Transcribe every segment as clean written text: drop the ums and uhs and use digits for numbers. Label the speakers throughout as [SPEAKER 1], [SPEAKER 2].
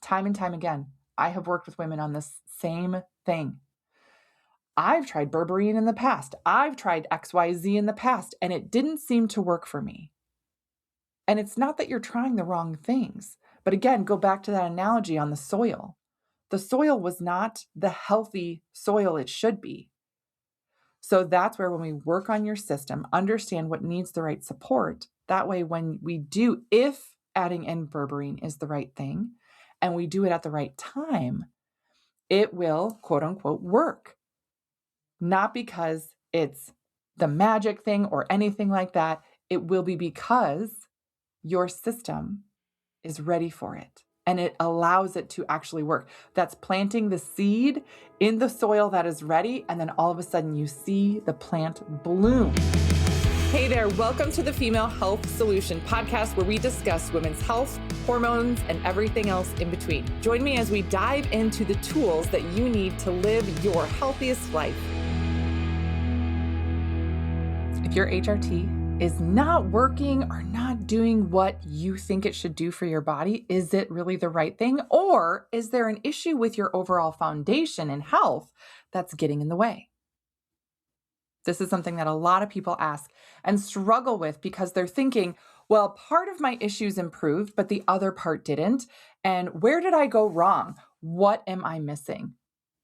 [SPEAKER 1] time and time again. I have worked with women on this same thing. I've tried berberine in the past. I've tried XYZ in the past, and it didn't seem to work for me. And it's not that you're trying the wrong things. But again, go back to that analogy on the soil. The soil was not the healthy soil it should be. So that's where when we work on your system, understand what needs the right support. That way, when we do, if adding in berberine is the right thing, and we do it at the right time, it will, quote unquote, work. Not because it's the magic thing or anything like that. It will be because your system is ready for it and it allows it to actually work. That's planting the seed in the soil that is ready, and then all of a sudden you see the plant bloom. Hey there, welcome to the Female Health Solution podcast, where we discuss women's health, hormones, and everything else in between. Join me as we dive into the tools that you need to live your healthiest life. If your HRT is not working or not doing what you think it should do for your body, is it really the right thing? Or is there an issue with your overall foundation and health that's getting in the way? This is something that a lot of people ask and struggle with because they're thinking, well, part of my issues improved, but the other part didn't. And where did I go wrong? What am I missing?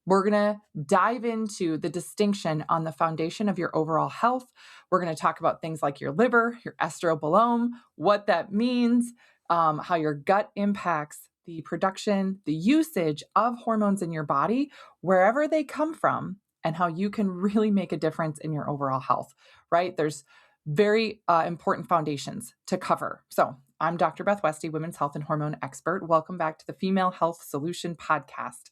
[SPEAKER 1] We're going to dive into the distinction on the foundation of your overall health. We're going to talk about things like your liver, your estrobolome, what that means, how your gut impacts the production, the usage of hormones in your body, wherever they come from, and how you can really make a difference in your overall health, right? There's very important foundations to cover. So I'm Dr. Beth Westy, women's health and hormone expert. Welcome back to the Female Health Solution podcast.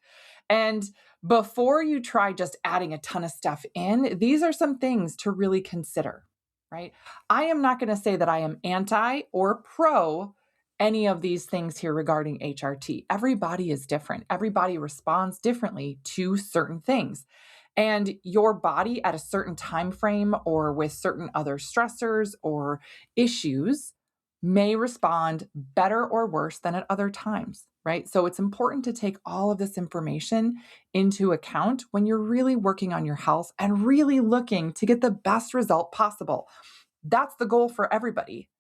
[SPEAKER 1] And before you try just adding a ton of stuff in, these are some things to really consider, right? I am not going to say that I am anti or pro any of these things here regarding HRT. Everybody is different. Everybody responds differently to certain things. And your body at a certain time frame or with certain other stressors or issues may respond better or worse than at other times, right? So it's important to take all of this information into account when you're really working on your health and really looking to get the best result possible. That's the goal for everybody.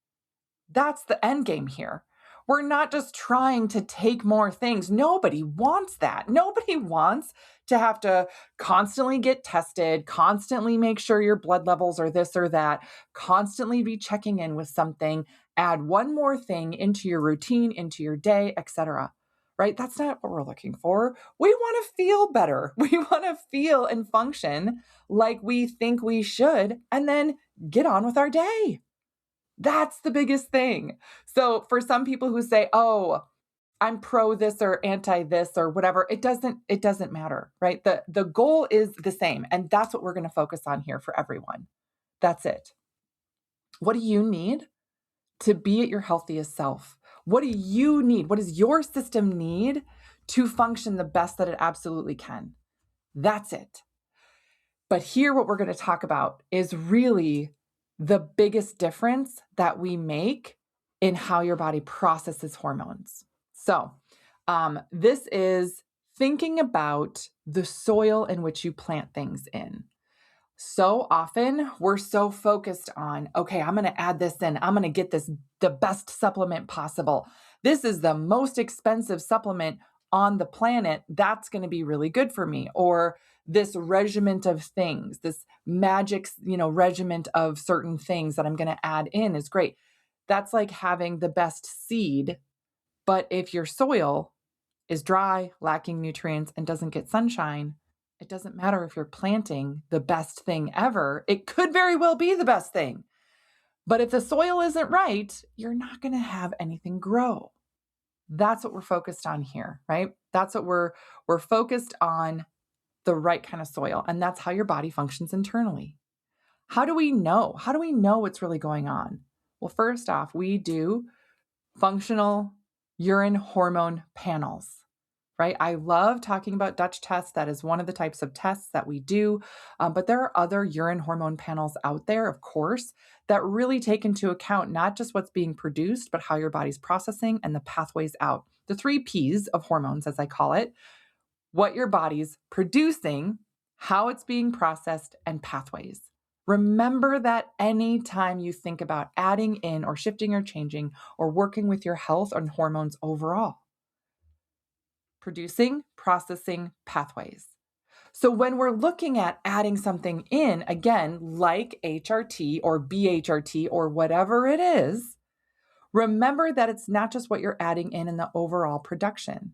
[SPEAKER 1] That's the end game here. We're not just trying to take more things. Nobody wants that. Nobody wants to have to constantly get tested, constantly make sure your blood levels are this or that, constantly be checking in with something, add one more thing into your routine, into your day, etc. Right? That's not what we're looking for. We want to feel better. We want to feel and function like we think we should, and then get on with our day. That's the biggest thing. So for some people who say, oh, I'm pro this or anti this or whatever, it doesn't matter, right? The goal is the same. And that's what we're going to focus on here for everyone. That's it. What do you need to be at your healthiest self? What do you need? What does your system need to function the best that it absolutely can? That's it. But here, what we're going to talk about is really the biggest difference that we make in how your body processes hormones. So this is thinking about the soil in which you plant things in. So often we're so focused on, okay, I'm going to add this in. I'm going to get the best supplement possible. This is the most expensive supplement on the planet. That's going to be really good for me. Or this regiment of things, this magic, regiment of certain things that I'm going to add in is great. That's like having the best seed. But if your soil is dry, lacking nutrients, and doesn't get sunshine, it doesn't matter if you're planting the best thing ever. It could very well be the best thing. But if the soil isn't right, you're not going to have anything grow. That's what we're focused on here, right? That's what we're focused on, the right kind of soil. And that's how your body functions internally. How do we know? How do we know what's really going on? Well, first off, we do functional urine hormone panels. Right? I love talking about Dutch tests. That is one of the types of tests that we do. But there are other urine hormone panels out there, of course, that really take into account not just what's being produced, but how your body's processing and the pathways out. the 3 Ps of hormones, as I call it: what your body's producing, how it's being processed, and pathways. Remember that anytime you think about adding in or shifting or changing or working with your health and hormones overall: producing, processing, pathways. So when we're looking at adding something in, again, like HRT or BHRT or whatever it is, remember that it's not just what you're adding in the overall production.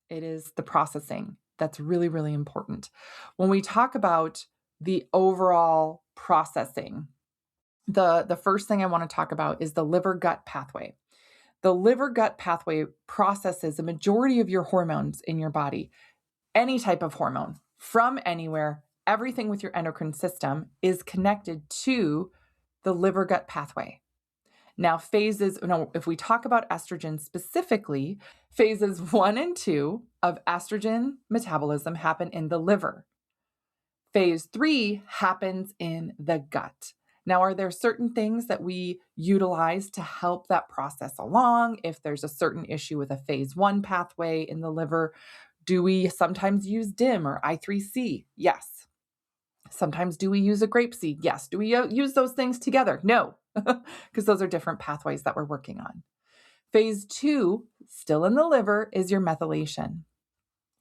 [SPEAKER 1] It is the processing that's really, really important. When we talk about the overall processing, the first thing I want to talk about is the liver-gut pathway. The liver-gut pathway processes a majority of your hormones in your body. Any type of hormone from anywhere, everything with your endocrine system is connected to the liver-gut pathway. Now, if we talk about estrogen specifically, phases 1 and 2 of estrogen metabolism happen in the liver. Phase 3 happens in the gut. Now, are there certain things that we utilize to help that process along? If there's a certain issue with a phase 1 pathway in the liver, do we sometimes use DIM or I3C? Yes. Sometimes do we use a grapeseed? Yes. Do we use those things together? No, because those are different pathways that we're working on. Phase 2, still in the liver, is your methylation.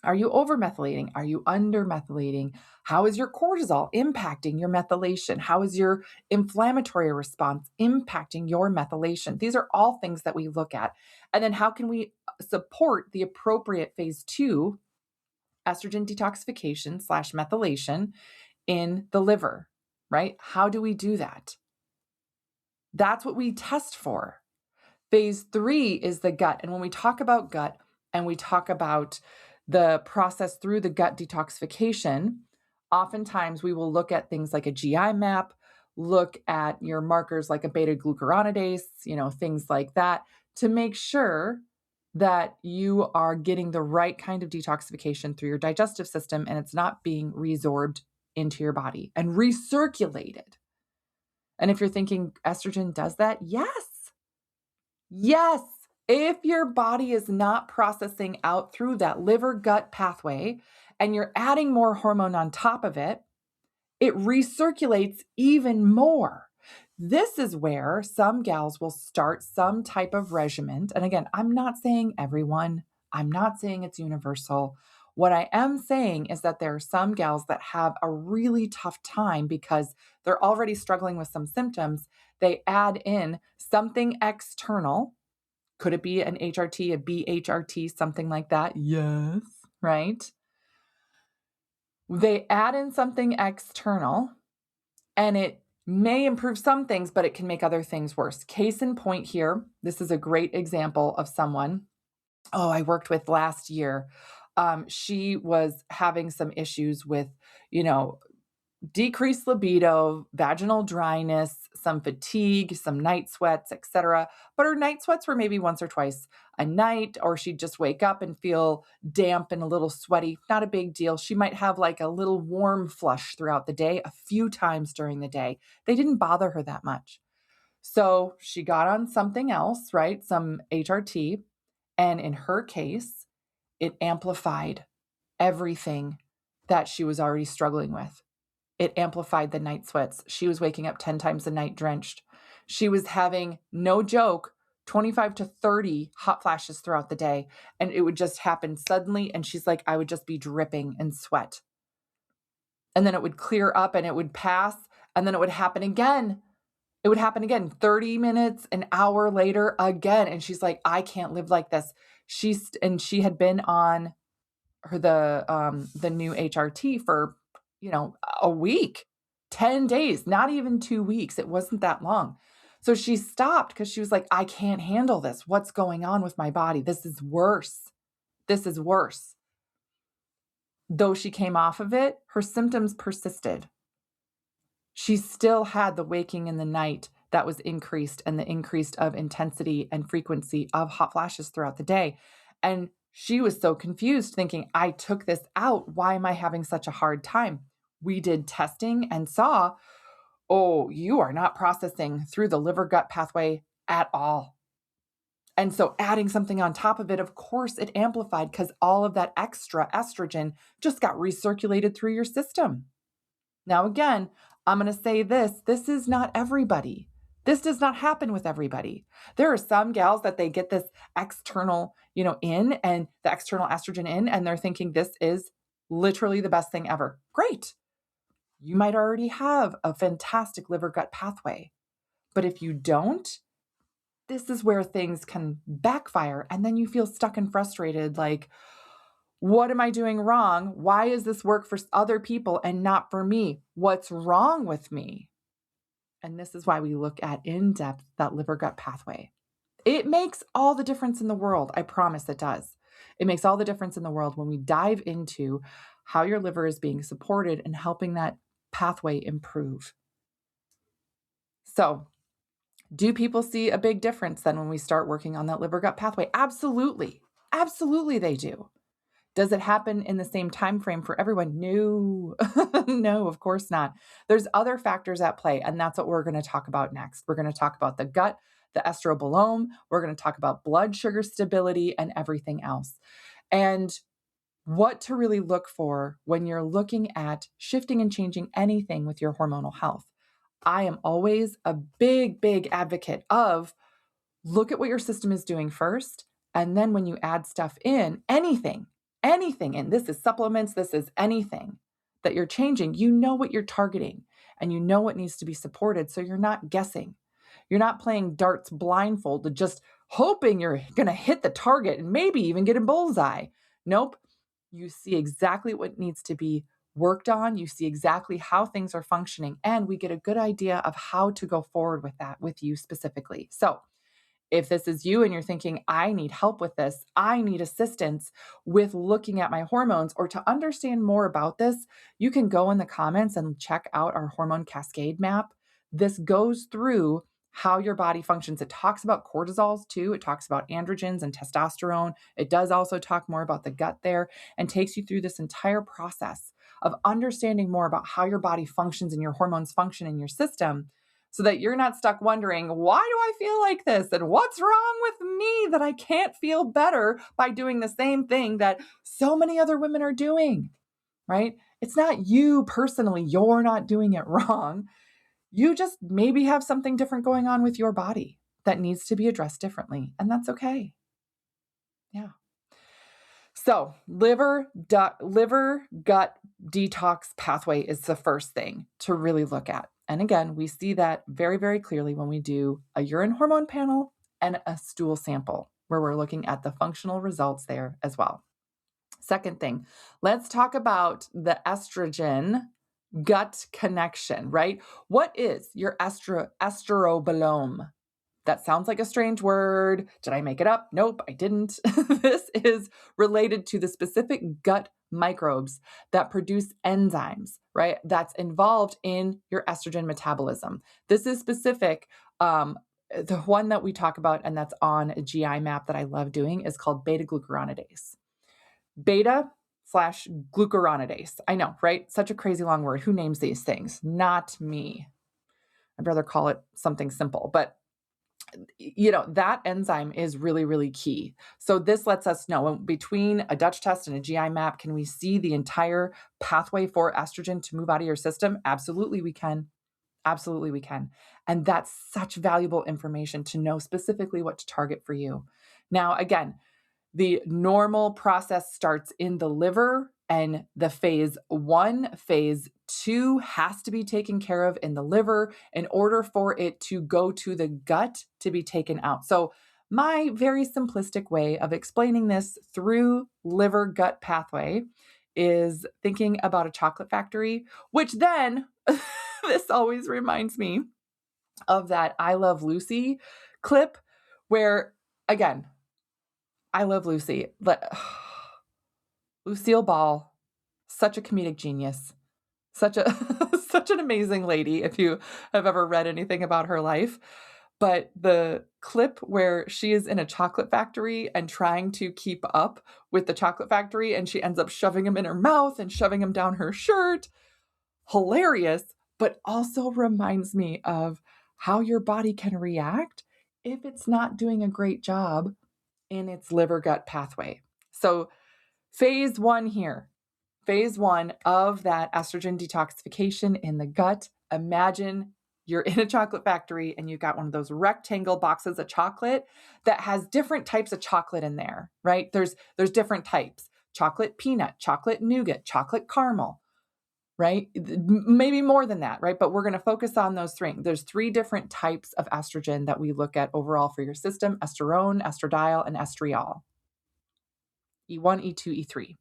[SPEAKER 1] Are you over-methylating? Are you under-methylating? How is your cortisol impacting your methylation? How is your inflammatory response impacting your methylation? These are all things that we look at. And then how can we support the appropriate phase 2 estrogen detoxification / methylation in the liver, right? How do we do that? That's what we test for. Phase 3 is the gut. And when we talk about gut and we talk about the process through the gut detoxification, oftentimes we will look at things like a GI map, look at your markers like a beta glucuronidase, things like that, to make sure that you are getting the right kind of detoxification through your digestive system and it's not being resorbed into your body and recirculated. And if you're thinking estrogen does that, yes. Yes. If your body is not processing out through that liver-gut pathway and you're adding more hormone on top of it, it recirculates even more. This is where some gals will start some type of regimen. And again, I'm not saying everyone, I'm not saying it's universal. What I am saying is that there are some gals that have a really tough time because they're already struggling with some symptoms. They add in something external. Could it be an HRT, a BHRT, something like that? Yes, right? They add in something external and it may improve some things, but it can make other things worse. Case in point here, this is a great example of someone, I worked with last year. She was having some issues with, decreased libido, vaginal dryness, some fatigue, some night sweats, etc. But her night sweats were maybe once or twice a night, or she'd just wake up and feel damp and a little sweaty. Not a big deal. She might have like a little warm flush throughout the day, a few times during the day. They didn't bother her that much. So she got on something else, right? Some HRT. And in her case, it amplified everything that she was already struggling with. It amplified the night sweats. She was waking up 10 times a night drenched. She was having, no joke, 25 to 30 hot flashes throughout the day. And it would just happen suddenly. And she's like, I would just be dripping in sweat. And then it would clear up and it would pass. And then it would happen again. It would happen again, 30 minutes, an hour later again. And she's like, I can't live like this. She had been on the new HRT for a week, 10 days, not even 2 weeks. It wasn't that long. So she stopped because she was like, I can't handle this. What's going on with my body? This is worse. This is worse. Though she came off of it, her symptoms persisted. She still had the waking in the night that was increased and the increased of intensity and frequency of hot flashes throughout the day. And she was so confused thinking, I took this out. Why am I having such a hard time? We did testing and saw, you are not processing through the liver-gut pathway at all. And so adding something on top of it, of course, it amplified because all of that extra estrogen just got recirculated through your system. Now, again, I'm going to say this is not everybody. This does not happen with everybody. There are some gals that they get this external, in and the external estrogen in, and they're thinking this is literally the best thing ever. Great. You might already have a fantastic liver gut pathway. But if you don't, this is where things can backfire. And then you feel stuck and frustrated, like, what am I doing wrong? Why does this work for other people and not for me? What's wrong with me? And this is why we look at in depth that liver gut pathway. It makes all the difference in the world. I promise it does. It makes all the difference in the world when we dive into how your liver is being supported and helping that pathway improve. So, do people see a big difference then when we start working on that liver gut pathway? Absolutely. Absolutely they do. Does it happen in the same time frame for everyone? No. No, of course not. There's other factors at play, and that's what we're going to talk about next. We're going to talk about the gut, the estrobolome. We're going to talk about blood sugar stability and everything else. And what to really look for when you're looking at shifting and changing anything with your hormonal health. I am always a big, big advocate of look at what your system is doing first. And then when you add stuff in, anything in, this is supplements, this is anything that you're changing, you know what you're targeting and you know what needs to be supported. So you're not guessing. You're not playing darts blindfolded, just hoping you're going to hit the target and maybe even get a bullseye. Nope. You see exactly what needs to be worked on. You see exactly how things are functioning, and we get a good idea of how to go forward with that with you specifically. So if this is you and you're thinking, I need help with this, I need assistance with looking at my hormones, or to understand more about this, you can go in the comments and check out our hormone cascade map. This goes through how your body functions. It talks about cortisols too. It talks about androgens and testosterone. It does also talk more about the gut there and takes you through this entire process of understanding more about how your body functions and your hormones function in your system, so that you're not stuck wondering, why do I feel like this? And what's wrong with me that I can't feel better by doing the same thing that so many other women are doing, right? It's not you personally. You're not doing it wrong. You just maybe have something different going on with your body that needs to be addressed differently. And that's okay. Yeah. So liver gut detox pathway is the first thing to really look at. And again, we see that very, very clearly when we do a urine hormone panel and a stool sample, where we're looking at the functional results there as well. Second thing, let's talk about the estrogen gut connection, right? What is your estrobolome? That sounds like a strange word. Did I make it up? Nope, I didn't. This is related to the specific gut microbes that produce enzymes, right? That's involved in your estrogen metabolism. This is specific. The one that we talk about, and that's on a GI map that I love doing, is called beta glucuronidase. Beta/glucuronidase. I know, right? Such a crazy long word. Who names these things? Not me. I'd rather call it something simple, but that enzyme is really, really key. So this lets us know between a Dutch test and a GI map, can we see the entire pathway for estrogen to move out of your system? Absolutely, we can. Absolutely, we can. And that's such valuable information to know specifically what to target for you. Now, again, the normal process starts in the liver, and the phase 1, phase 2 has to be taken care of in the liver in order for it to go to the gut to be taken out. So my very simplistic way of explaining this through liver gut pathway is thinking about a chocolate factory, which then this always reminds me of that I Love Lucy clip where, again, I love Lucy. Lucille Ball, such a comedic genius, such an amazing lady if you have ever read anything about her life. But the clip where she is in a chocolate factory and trying to keep up with the chocolate factory, and she ends up shoving them in her mouth and shoving them down her shirt, hilarious, but also reminds me of how your body can react if it's not doing a great job in its liver gut pathway. So, phase one here, phase one of that estrogen detoxification in the gut. Imagine you're in a chocolate factory and you've got one of those rectangle boxes of chocolate that has different types of chocolate in there, right? There's different types: chocolate peanut, chocolate nougat, chocolate caramel, right? Maybe more than that, right? But we're going to focus on those three. There's three different types of estrogen that we look at overall for your system: estrone, estradiol, and estriol. E1, E2, E3.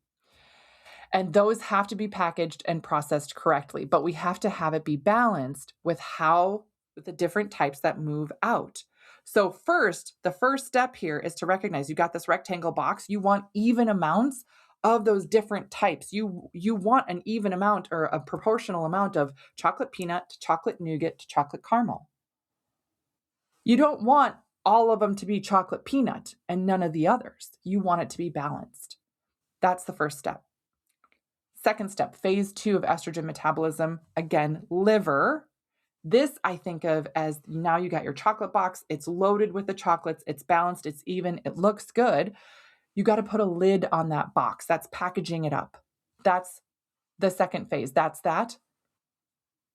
[SPEAKER 1] And those have to be packaged and processed correctly, but we have to have it be balanced with the different types that move out. So the first step here is to recognize you got this rectangle box. You want even amounts of those different types. You want an even amount or a proportional amount of chocolate peanut to chocolate nougat to chocolate caramel. You don't want all of them to be chocolate peanut and none of the others. You want it to be balanced. That's the first step. Second step, phase two of estrogen metabolism, again, liver. This I think of as now you got your chocolate box. It's loaded with the chocolates. It's balanced. It's even. It looks good. You got to put a lid on that box. That's packaging it up. That's the second phase. That's that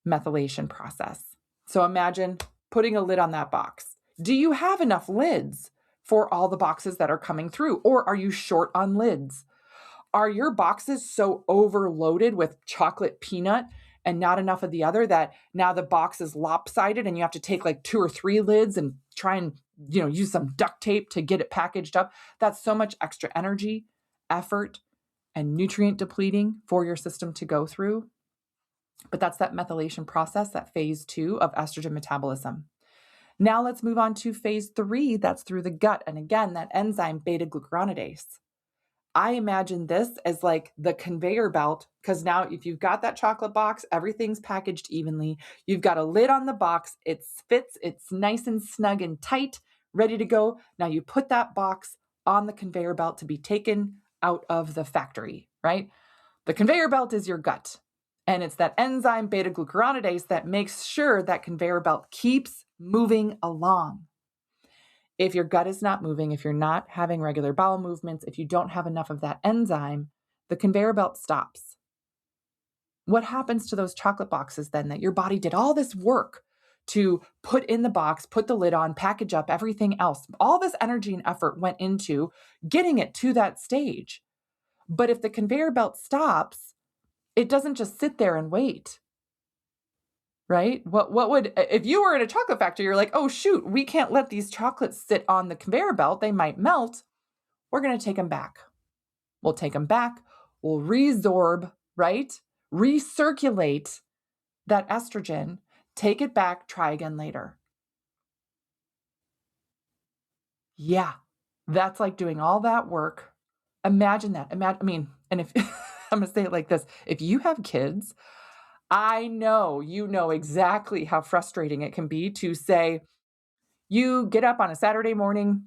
[SPEAKER 1] methylation process. So imagine putting a lid on that box. Do you have enough lids for all the boxes that are coming through, or are you short on lids? Are your boxes so overloaded with chocolate peanut and not enough of the other that now the box is lopsided and you have to take like 2 or 3 lids and try and, use some duct tape to get it packaged up? That's so much extra energy, effort, and nutrient depleting for your system to go through. But that's that methylation process, that phase 2 of estrogen metabolism. Now let's move on to phase 3. That's through the gut. And again, that enzyme beta-glucuronidase. I imagine this as like the conveyor belt, because now if you've got that chocolate box, everything's packaged evenly. You've got a lid on the box. It fits. It's nice and snug and tight, ready to go. Now you put that box on the conveyor belt to be taken out of the factory, right? The conveyor belt is your gut. And it's that enzyme beta-glucuronidase that makes sure that conveyor belt keeps moving along. If your gut is not moving, if you're not having regular bowel movements, if you don't have enough of that enzyme, the conveyor belt stops. What happens to those chocolate boxes then that your body did all this work to put in the box, put the lid on, package up, everything else? All this energy and effort went into getting it to that stage. But if the conveyor belt stops, it doesn't just sit there and wait. Right? What would, if you were in a chocolate factory, you're like, oh, shoot, we can't let these chocolates sit on the conveyor belt. They might melt. We're going to take them back. We'll take them back. We'll resorb, right? Recirculate that estrogen, take it back, try again later. Yeah, that's like doing all that work. Imagine that. And if I'm going to say it like this, if you have kids, I know you know exactly how frustrating it can be to say, you get up on a Saturday morning,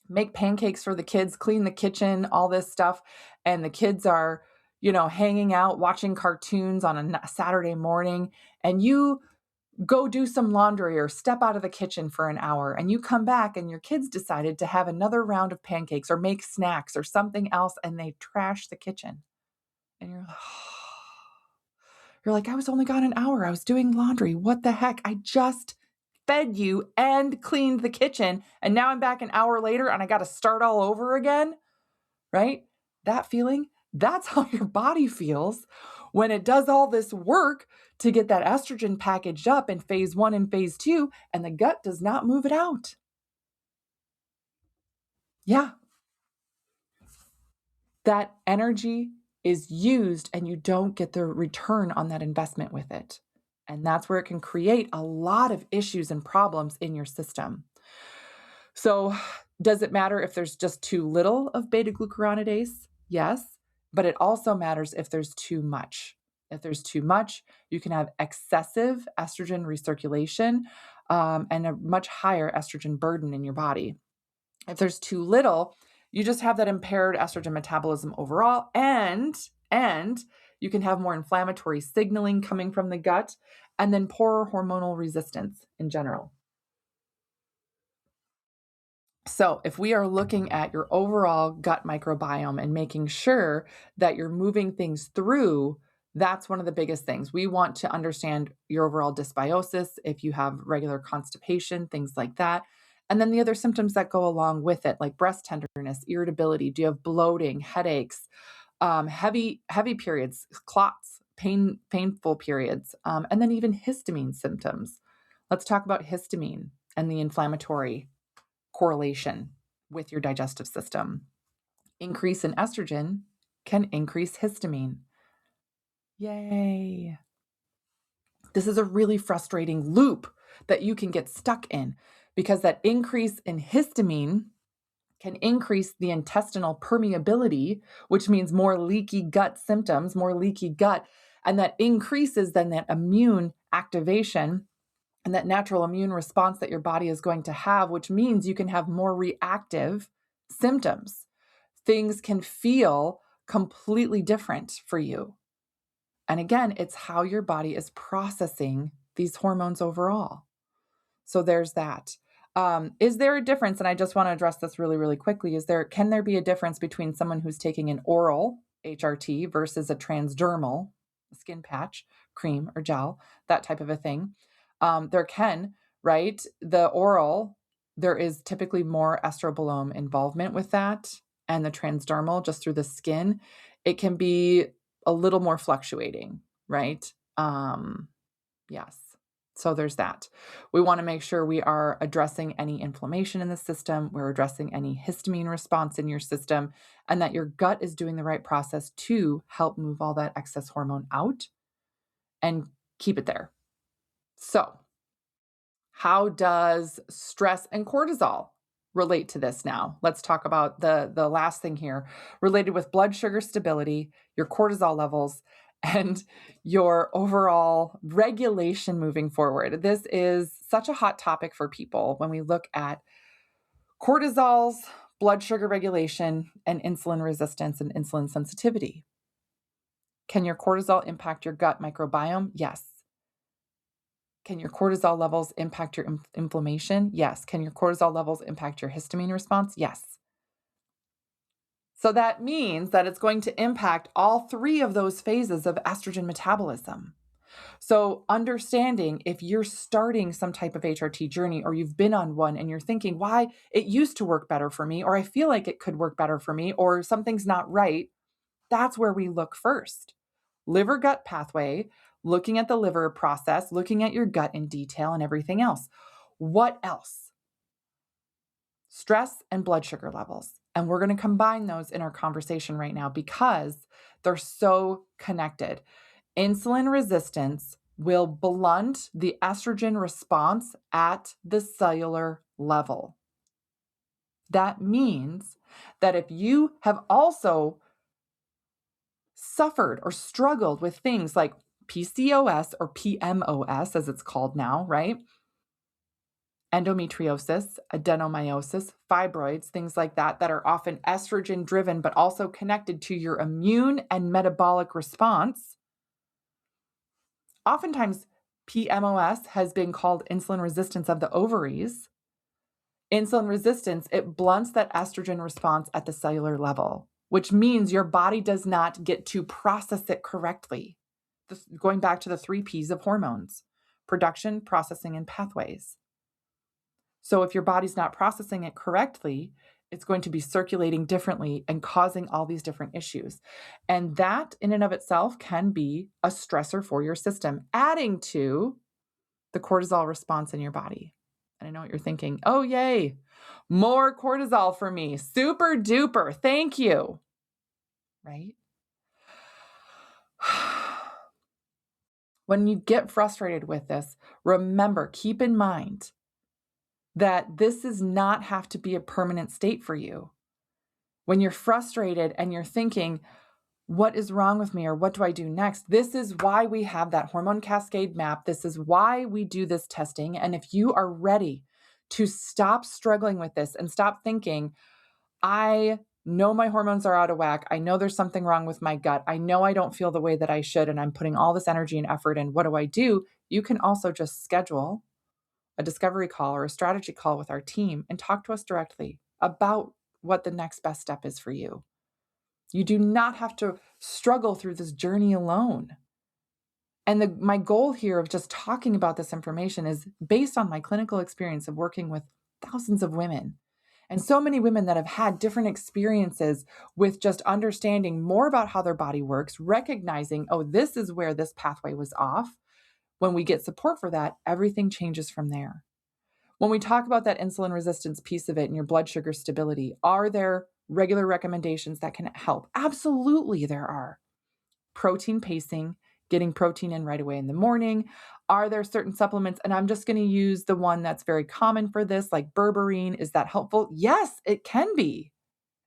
[SPEAKER 1] make pancakes for the kids, clean the kitchen, all this stuff, and the kids are, hanging out, watching cartoons on a Saturday morning, and you go do some laundry or step out of the kitchen for an hour, and you come back and your kids decided to have another round of pancakes or make snacks or something else, and they trash the kitchen. And you're like, I was only gone an hour. I was doing laundry. What the heck? I just fed you and cleaned the kitchen. And now I'm back an hour later and I got to start all over again, right? That feeling, that's how your body feels when it does all this work to get that estrogen packaged up in phase 1 and phase 2, and the gut does not move it out. Yeah. That energy is used and you don't get the return on that investment with it. And that's where it can create a lot of issues and problems in your system. So, does it matter if there's just too little of beta-glucuronidase? Yes, but it also matters if there's too much. If there's too much, you can have excessive estrogen recirculation and a much higher estrogen burden in your body. If there's too little, you just have that impaired estrogen metabolism overall, and you can have more inflammatory signaling coming from the gut, and then poorer hormonal resistance in general. So if we are looking at your overall gut microbiome and making sure that you're moving things through, that's one of the biggest things. We want to understand your overall dysbiosis, if you have regular constipation, things like that. And then the other symptoms that go along with it, like breast tenderness, irritability. Do you have bloating, headaches, heavy periods, clots, painful periods, and then even histamine symptoms. Let's talk about histamine and the inflammatory correlation with your digestive system. Increase in estrogen can increase histamine. Yay. This is a really frustrating loop that you can get stuck in because that increase in histamine can increase the intestinal permeability, which means more leaky gut symptoms, more leaky gut. And that increases then that immune activation and that natural immune response that your body is going to have, which means you can have more reactive symptoms. Things can feel completely different for you. And again, it's how your body is processing these hormones overall. So there's that. Is there a difference? And I just want to address this really, really quickly. Can there be a difference between someone who's taking an oral HRT versus a transdermal skin patch, cream or gel, that type of a thing? There can, right? The oral, there is typically more estrobolome involvement with that. And the transdermal, just through the skin, it can be a little more fluctuating, right? Yes. So there's that. We want to make sure we are addressing any inflammation in the system, we're addressing any histamine response in your system, and that your gut is doing the right process to help move all that excess hormone out and keep it there. So, how does stress and cortisol relate to this now? Let's talk about the last thing here, related with blood sugar stability, your cortisol levels, and your overall regulation moving forward. This is such a hot topic for people when we look at cortisols, blood sugar regulation, and insulin resistance and insulin sensitivity. Can your cortisol impact your gut microbiome? Yes. Can your cortisol levels impact your inflammation? Yes. Can your cortisol levels impact your histamine response? Yes. So that means that it's going to impact all three of those phases of estrogen metabolism. So understanding if you're starting some type of HRT journey or you've been on one and you're thinking, why it used to work better for me, or I feel like it could work better for me, or something's not right, that's where we look first. Liver gut pathway, looking at the liver process, looking at your gut in detail and everything else. What else? Stress and blood sugar levels. And we're going to combine those in our conversation right now because they're so connected. Insulin resistance will blunt the estrogen response at the cellular level. That means that if you have also suffered or struggled with things like PCOS or PMOS, as it's called now, right? Endometriosis, adenomyosis, fibroids, things like that, that are often estrogen driven, but also connected to your immune and metabolic response. Oftentimes, PMOS has been called insulin resistance of the ovaries. Insulin resistance, it blunts that estrogen response at the cellular level, which means your body does not get to process it correctly. Going back to the 3 Ps of hormones: production, processing, and pathways. So if your body's not processing it correctly, it's going to be circulating differently and causing all these different issues. And that in and of itself can be a stressor for your system, adding to the cortisol response in your body. And I know what you're thinking. Oh, yay, more cortisol for me. Super duper. Thank you. Right? When you get frustrated with this, remember, keep in mind that this does not have to be a permanent state for you. When you're frustrated and you're thinking, what is wrong with me, or what do I do next? This is why we have that hormone cascade map. This is why we do this testing. And if you are ready to stop struggling with this and stop thinking, I know my hormones are out of whack. I know there's something wrong with my gut. I know I don't feel the way that I should, and I'm putting all this energy and effort in. What do I do? You can also just schedule a discovery call or a strategy call with our team and talk to us directly about what the next best step is for you. You do not have to struggle through this journey alone. And my goal here of just talking about this information is based on my clinical experience of working with thousands of women. And so many women that have had different experiences with just understanding more about how their body works, recognizing, oh, this is where this pathway was off. When we get support for that, everything changes from there. When we talk about that insulin resistance piece of it and your blood sugar stability, are there regular recommendations that can help? Absolutely, there are. Protein pacing, getting protein in right away in the morning. Are there certain supplements? And I'm just going to use the one that's very common for this, like berberine. Is that helpful? Yes, it can be.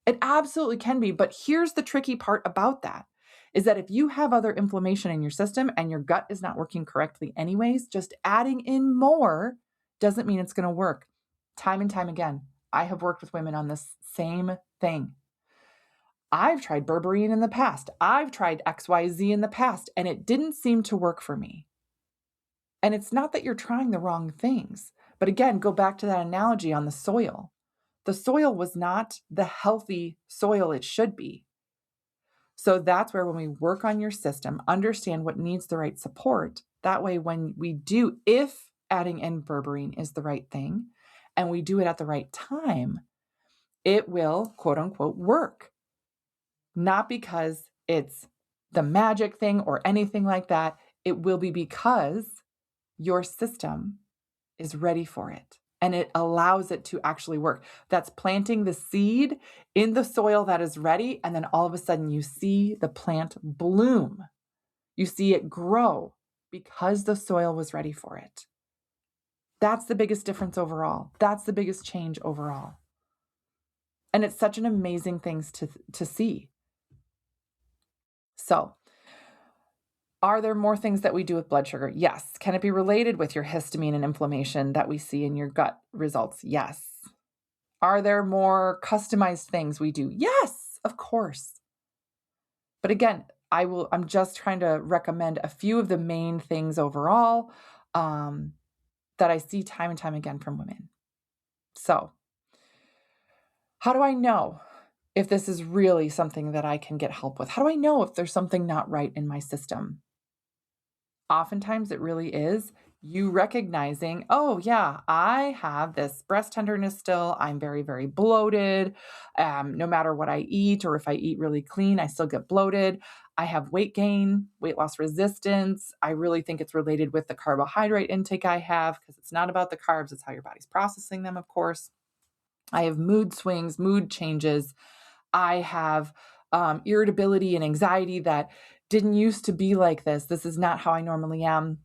[SPEAKER 1] It absolutely can be. But here's the tricky part about that is that if you have other inflammation in your system and your gut is not working correctly anyways, just adding in more doesn't mean it's going to work. Time and time again, I have worked with women on this same thing. I've tried berberine in the past. I've tried XYZ in the past, and it didn't seem to work for me. And it's not that you're trying the wrong things. But again, go back to that analogy on the soil. The soil was not the healthy soil it should be. So that's where when we work on your system, understand what needs the right support. That way, when we do, if adding in berberine is the right thing, and we do it at the right time, it will, quote unquote, work. Not because it's the magic thing or anything like that. It will be because your system is ready for it and it allows it to actually work. That's planting the seed in the soil that is ready. And then all of a sudden you see the plant bloom. You see it grow because the soil was ready for it. That's the biggest difference overall. That's the biggest change overall. And it's such an amazing thing to see. So, are there more things that we do with blood sugar? Yes. Can it be related with your histamine and inflammation that we see in your gut results? Yes. Are there more customized things we do? Yes, of course. But again, I'm just trying to recommend a few of the main things overall that I see time and time again from women. So, how do I know if this is really something that I can get help with? How do I know if there's something not right in my system? Oftentimes it really is you recognizing, oh yeah, I have this breast tenderness still. I'm very, very bloated. No matter what I eat or if I eat really clean, I still get bloated. I have weight gain, weight loss resistance. I really think it's related with the carbohydrate intake I have because it's not about the carbs. It's how your body's processing them, of course. I have mood swings, mood changes. I have irritability and anxiety that didn't used to be like this. This is not how I normally am.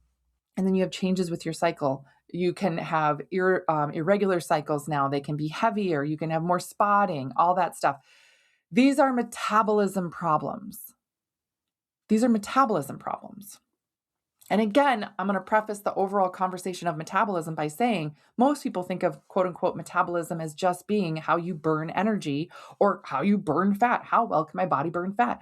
[SPEAKER 1] And then you have changes with your cycle. You can have irregular cycles now. They can be heavier. You can have more spotting, all that stuff. These are metabolism problems. These are metabolism problems. And again, I'm going to preface the overall conversation of metabolism by saying most people think of quote unquote metabolism as just being how you burn energy or how you burn fat. How well can my body burn fat?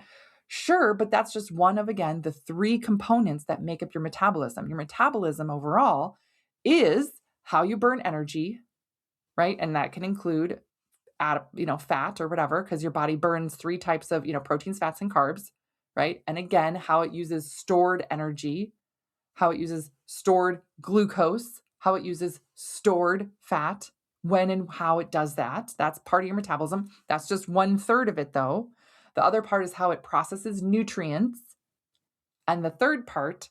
[SPEAKER 1] Sure, but that's just one of, again, the three components that make up your metabolism. Your metabolism overall is how you burn energy, right? And that can include fat or whatever, because your body burns three types of, proteins, fats, and carbs, right? And again, how it uses stored energy, how it uses stored glucose, how it uses stored fat, when and how it does that. That's part of your metabolism. That's just 1/3 of it though. The other part is how it processes nutrients. And the third part,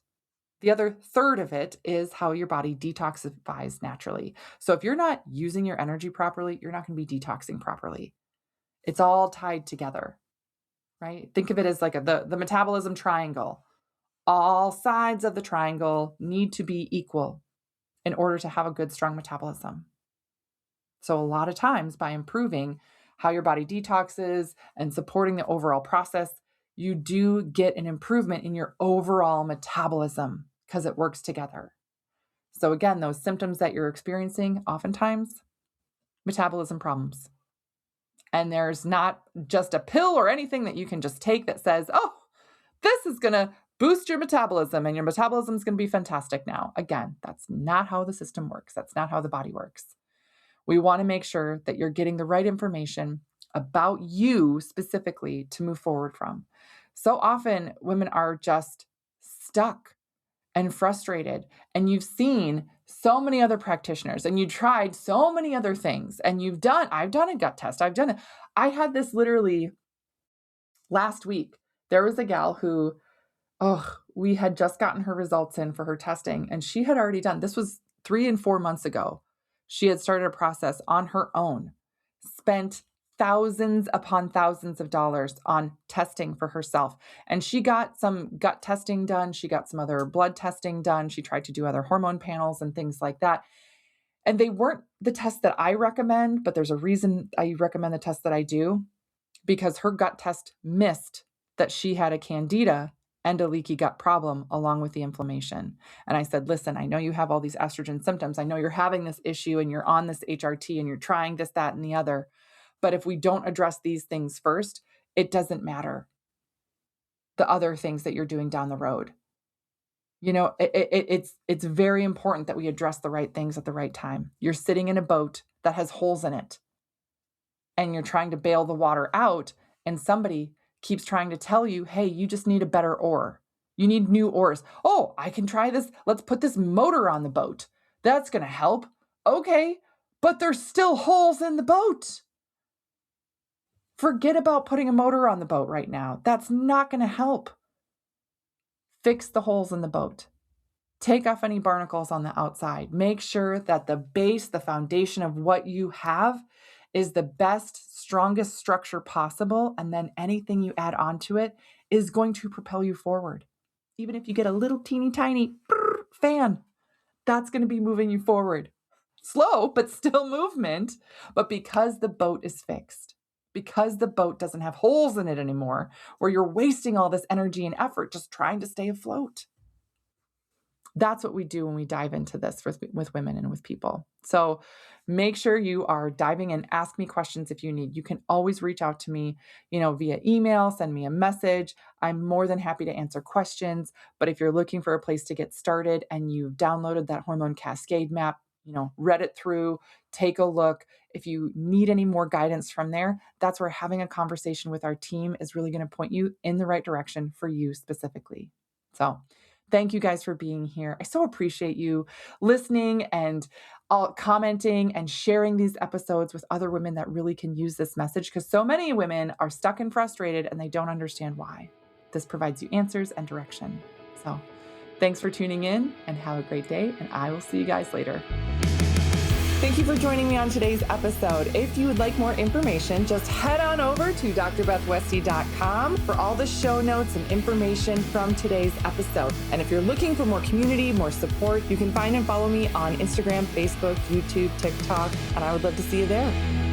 [SPEAKER 1] the other third of it is how your body detoxifies naturally. So if you're not using your energy properly, you're not going to be detoxing properly. It's all tied together, right? Think of it as like the metabolism triangle. All sides of the triangle need to be equal in order to have a good, strong metabolism. So a lot of times by improving how your body detoxes and supporting the overall process, you do get an improvement in your overall metabolism because it works together. So again, those symptoms that you're experiencing, oftentimes metabolism problems. And there's not just a pill or anything that you can just take that says, oh, this is going to boost your metabolism and your metabolism is going to be fantastic now. Again, that's not how the system works. That's not how the body works. We want to make sure that you're getting the right information about you specifically to move forward from. So often women are just stuck and frustrated, and you've seen so many other practitioners and you tried so many other things and I've done a gut test. I had this literally last week. There was a gal who, we had just gotten her results in for her testing, and she had already done, this was 3 and 4 months ago. She had started a process on her own, spent thousands upon thousands of dollars on testing for herself. And she got some gut testing done. She got some other blood testing done. She tried to do other hormone panels and things like that. And they weren't the tests that I recommend, but there's a reason I recommend the tests that I do, because her gut test missed that she had a candida and a leaky gut problem along with the inflammation. And I said, listen, I know you have all these estrogen symptoms. I know you're having this issue and you're on this HRT and you're trying this, that, and the other. But if we don't address these things first, it doesn't matter the other things that you're doing down the road. It's very important that we address the right things at the right time. You're sitting in a boat that has holes in it and you're trying to bail the water out, and somebody keeps trying to tell you, hey, you just need a better oar. You need new oars. Oh, I can try this. Let's put this motor on the boat. That's going to help. Okay, but there's still holes in the boat. Forget about putting a motor on the boat right now. That's not going to help. Fix the holes in the boat. Take off any barnacles on the outside. Make sure that the base, the foundation of what you have is the best, strongest structure possible. And then anything you add onto it is going to propel you forward. Even if you get a little teeny tiny fan, that's going to be moving you forward. Slow, but still movement. But because the boat is fixed, because the boat doesn't have holes in it anymore, where you're wasting all this energy and effort just trying to stay afloat. That's what we do when we dive into this with women and with people. So make sure you are diving in. Ask me questions if you need. You can always reach out to me, via email, send me a message. I'm more than happy to answer questions. But if you're looking for a place to get started and you've downloaded that hormone cascade map, read it through, take a look. If you need any more guidance from there, that's where having a conversation with our team is really going to point you in the right direction for you specifically. So thank you guys for being here. I so appreciate you listening and commenting and sharing these episodes with other women that really can use this message, because so many women are stuck and frustrated and they don't understand why. This provides you answers and direction. So thanks for tuning in and have a great day, and I will see you guys later. Thank you for joining me on today's episode. If you would like more information, just head on over to drbethwesty.com for all the show notes and information from today's episode. And if you're looking for more community, more support, you can find and follow me on Instagram, Facebook, YouTube, TikTok, and I would love to see you there.